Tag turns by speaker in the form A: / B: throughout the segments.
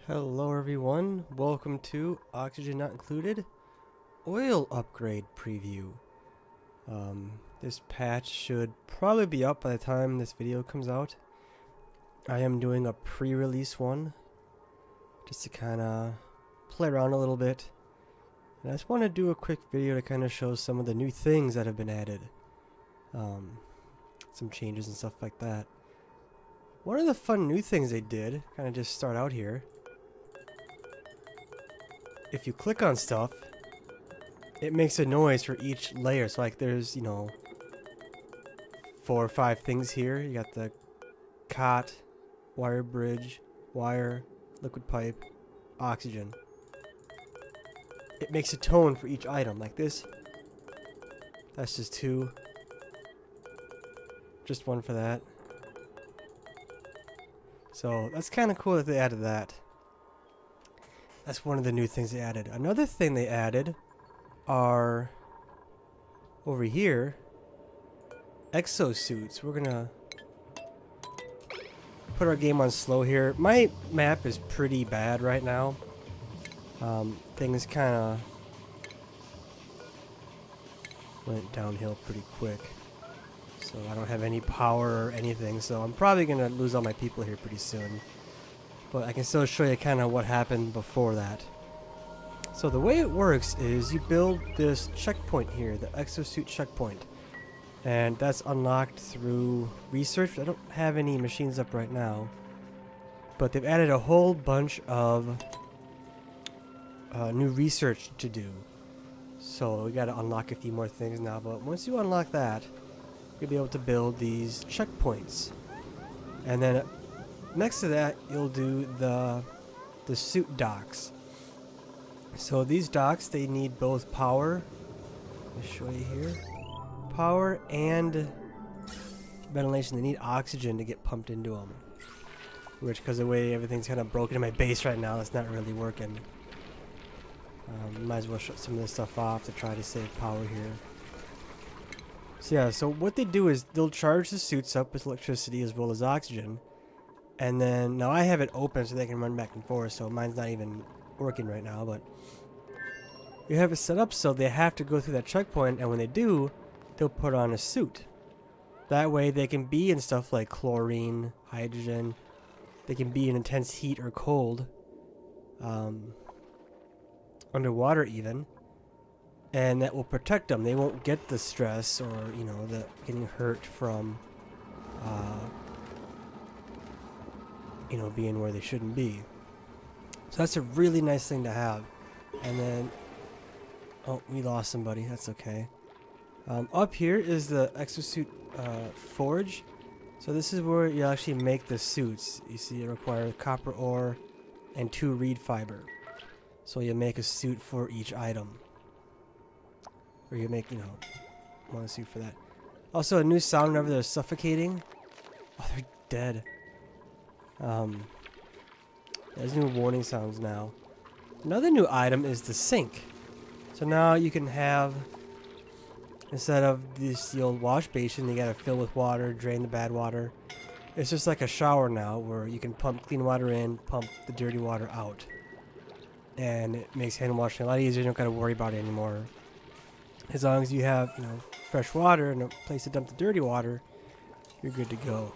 A: Hello everyone, welcome to Oxygen Not Included Oil Upgrade Preview. This patch should probably be up by the time this video comes out. I am doing a pre-release one just to kind of play around a little bit. And I just want to do a quick video to kind of show some of the new things that have been added. Some changes and stuff like that. One of the fun new things they did, kind of just start out here. If you click on stuff, it makes a noise for each layer. So like there's, 4 or 5 things here. You got the cot, wire bridge, wire, liquid pipe, oxygen. It makes a tone for each item like this. That's just 2. Just 1 for that. So that's kind of cool that they added that. That's one of the new things they added. Another thing they added are over here, exo-suits. We're gonna put our game on slow here. My map is pretty bad right now. Things kind of went downhill pretty quick. So I don't have any power or anything. So I'm probably gonna lose all my people here pretty soon. But I can still show you kind of what happened before that. So the way it works is you build this checkpoint here, the exo-suit checkpoint. And that's unlocked through research. I don't have any machines up right now. But they've added a whole bunch of new research to do. So we got to unlock a few more things now. But once you unlock that, you'll be able to build these checkpoints. And then next to that, you'll do the suit docks. So these docks, they need both power. Let me show you here. Power and ventilation. They need oxygen to get pumped into them. Which, because of the way everything's kind of broken in my base right now, it's not really working. Might as well shut some of this stuff off to try to save power here. So yeah, so what they do is they'll charge the suits up with electricity as well as oxygen. And then, now I have it open so they can run back and forth, so mine's not even working right now, but you have it set up so they have to go through that checkpoint, and when they do, they'll put on a suit. That way they can be in stuff like chlorine, hydrogen, they can be in intense heat or cold, underwater even, and that will protect them. They won't get the stress or, the getting hurt from being where they shouldn't be. So that's a really nice thing to have. And then, oh, we lost somebody. That's okay. Up here is the exosuit forge. So this is where you actually make the suits. You see, it requires copper ore and 2 reed fiber. So you make a suit for each item. Or you make, one suit for that. Also, a new sound whenever they're suffocating. Oh, they're dead. There's new warning sounds now. Another new item is the sink. So now you can have, instead of the old wash basin, you gotta fill with water, drain the bad water. It's just like a shower now where you can pump clean water in, pump the dirty water out. And it makes hand washing a lot easier. You don't gotta worry about it anymore. As long as you have, fresh water and a place to dump the dirty water, you're good to go.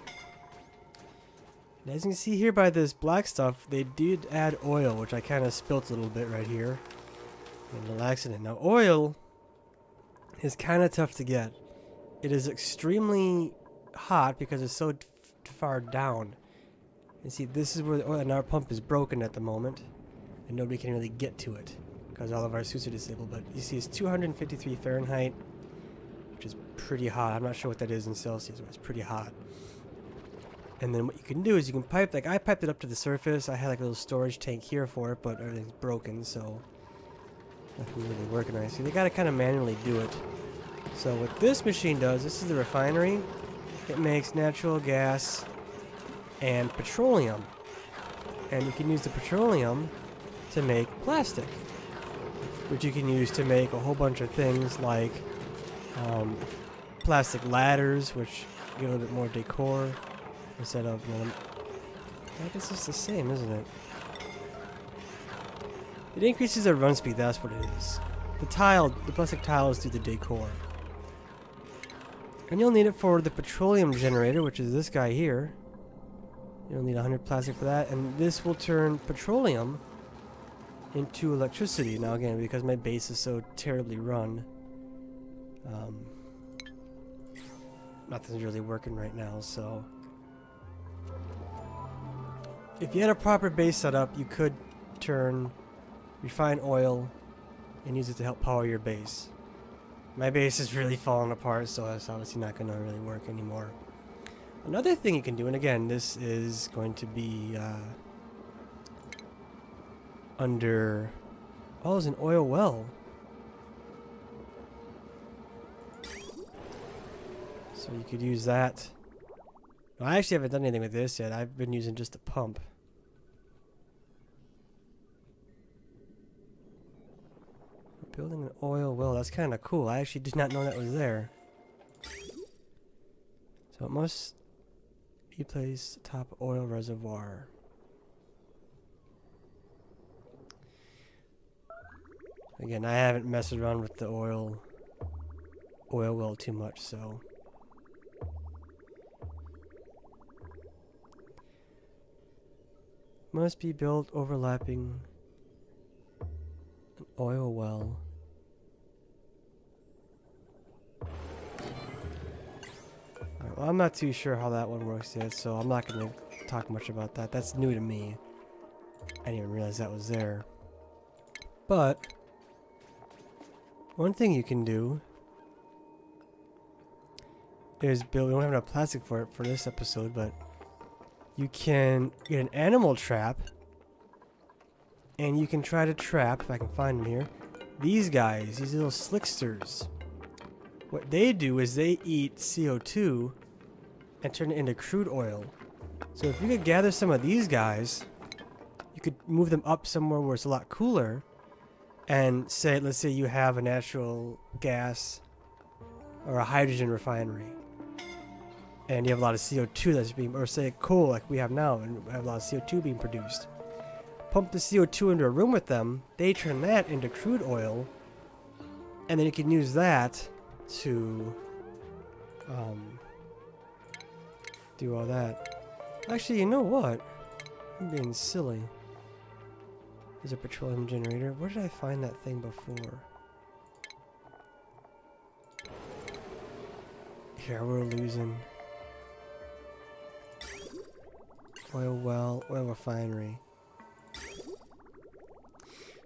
A: As you can see here by this black stuff, they did add oil, which I kind of spilt a little bit right here. In an accident. Now, oil is kind of tough to get. It is extremely hot because it's so far down. You see, this is where the oil in our pump is broken at the moment, and nobody can really get to it because all of our suits are disabled. But you see, it's 253 Fahrenheit, which is pretty hot. I'm not sure what that is in Celsius, but it's pretty hot. And then what you can do is you can pipe, like I piped it up to the surface. I had like a little storage tank here for it, but everything's broken, so nothing really working right. So they gotta kind of manually do it. So what this machine does, this is the refinery. It makes natural gas and petroleum. And you can use the petroleum to make plastic, which you can use to make a whole bunch of things like plastic ladders, which give a little bit more decor. Instead of, I guess it's the same, isn't it? It increases our run speed, that's what it is. The tile, the plastic tiles do the decor. And you'll need it for the petroleum generator, which is this guy here. You'll need 100 plastic for that, and this will turn petroleum into electricity. Now again, because my base is so terribly run, nothing's really working right now, so... If you had a proper base setup, you could turn refined oil and use it to help power your base. My base is really falling apart, so that's obviously not going to really work anymore. Another thing you can do, and again, this is going to be under... Oh, there's an oil well. So you could use that. Well, I actually haven't done anything with this yet. I've been using just a pump. Building an oil well, that's kind of cool. I actually did not know that was there. So it must be placed atop oil reservoir. Again, I haven't messed around with the oil well too much, so... Must be built overlapping an oil well. Alright, well, I'm not too sure how that one works yet, so I'm not going to talk much about that. That's new to me. I didn't even realize that was there. But one thing you can do is build... We don't have enough plastic for it for this episode, but you can get an animal trap, and you can try to trap, if I can find them here, these guys, these little slicksters. What they do is they eat CO2 and turn it into crude oil. So if you could gather some of these guys, you could move them up somewhere where it's a lot cooler, and say, let's say you have a natural gas or a hydrogen refinery, and you have a lot of CO2 that's being, or say coal like we have now, and we have a lot of CO2 being produced. Pump the CO2 into a room with them, they turn that into crude oil, and then you can use that to do all that. Actually, you know what? I'm being silly. There's a petroleum generator. Where did I find that thing before? Here, we're losing. Oil well, oil refinery.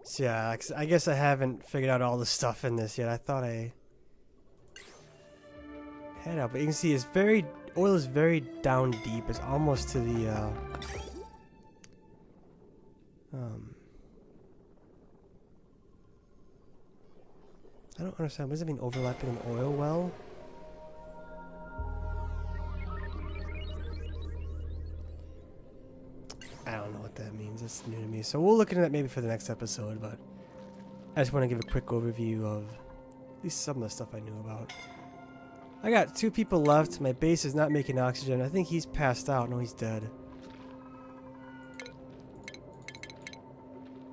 A: So yeah, I guess I haven't figured out all the stuff in this yet. I thought I had out, but you can see it's very, oil is very down deep. It's almost to the I don't understand. What does it mean, overlapping an oil well? I don't know what that means. It's new to me. So we'll look into that maybe for the next episode, but I just want to give a quick overview of at least some of the stuff I knew about. I got 2 people left. My base is not making oxygen. I think he's passed out. No, he's dead.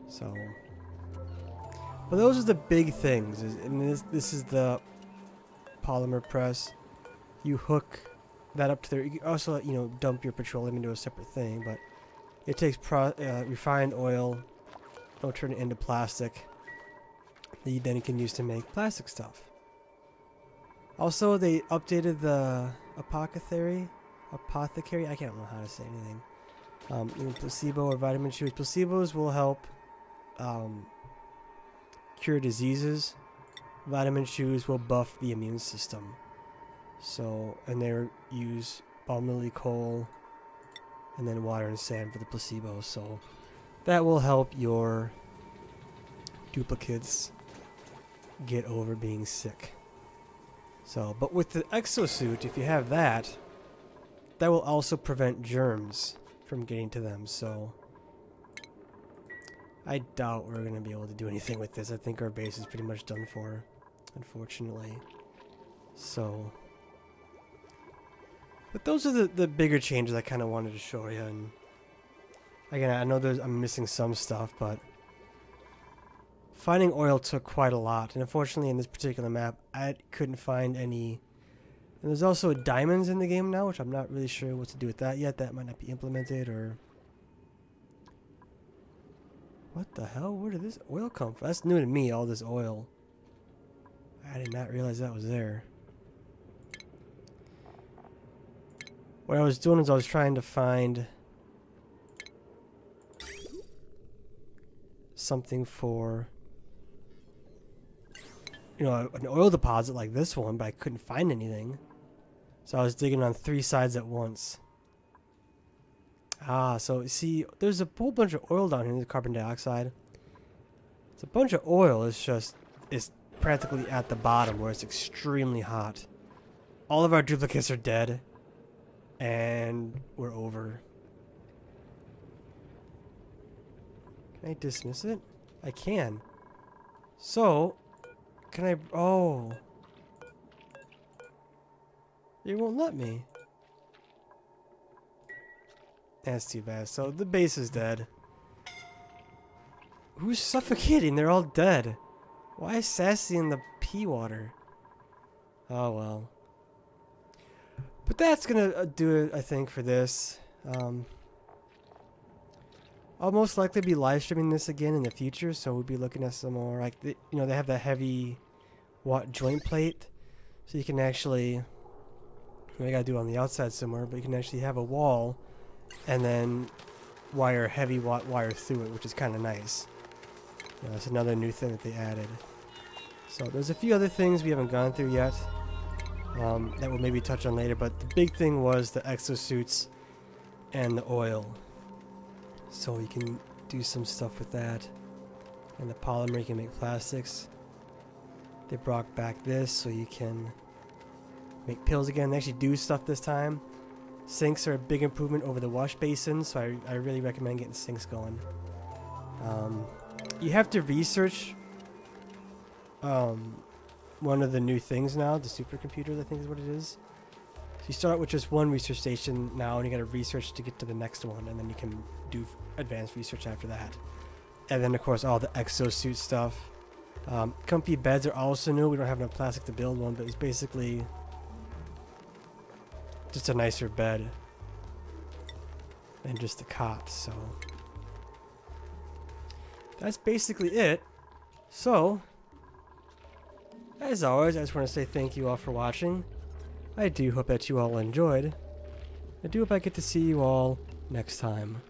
A: So... But those are the big things. And this is the polymer press. You hook that up to there. You can also, you know, dump your petroleum into a separate thing, but it takes refined oil, it'll turn it into plastic that you then can use to make plastic stuff. Also, they updated the apothecary. I can't remember how to say anything. Placebo or vitamin chews. Placebos will help cure diseases. Vitamin chews will buff the immune system. So, and they use palm lily coal and then water and sand for the placebo. So that will help your duplicates get over being sick. So, but with the exosuit, if you have that, that will also prevent germs from getting to them. So I doubt we're going to be able to do anything with this. I think our base is pretty much done for, unfortunately. So, but those are the bigger changes I kind of wanted to show you. And again, I know I'm missing some stuff, but finding oil took quite a lot, and unfortunately in this particular map I couldn't find any. And there's also diamonds in the game now, which I'm not really sure what to do with that yet. That might not be implemented, or what the hell? Where did this oil come from? That's new to me, all this oil. I did not realize that was there. What I was doing is I was trying to find something for, you know, an oil deposit like this one, but I couldn't find anything. So I was digging on 3 sides at once. Ah, so see, there's a whole bunch of oil down here in the carbon dioxide. It's a bunch of oil, it's practically at the bottom where it's extremely hot. All of our duplicates are dead. And we're over. Can I dismiss it? I can. So, can I... Oh. It won't let me. That's too bad. So, the base is dead. Who's suffocating? They're all dead. Why is Sassy in the pea water? Oh, well. But that's gonna do it, I think, for this. I'll most likely be live streaming this again in the future, so we'll be looking at some more, like, you know, they have that heavy joint plate, so you can actually, I gotta do it on the outside somewhere, but you can actually have a wall and then wire heavy wire through it, which is kind of nice. You know, that's another new thing that they added. So there's a few other things we haven't gone through yet. That we'll maybe touch on later, but the big thing was the exo-suits and the oil. So we can do some stuff with that. And the polymer, you can make plastics. They brought back this so you can make pills again. They actually do stuff this time. Sinks are a big improvement over the wash basins, so I really recommend getting sinks going. You have to research one of the new things now, the supercomputers, I think is what it is. So you start out with just one research station now, and you got to research to get to the next one, and then you can do advanced research after that. And then, of course, all the exosuit stuff. Comfy beds are also new. We don't have enough plastic to build one, but it's basically just a nicer bed than just a cot. So that's basically it. So, as always, I just want to say thank you all for watching. I do hope that you all enjoyed. I do hope I get to see you all next time.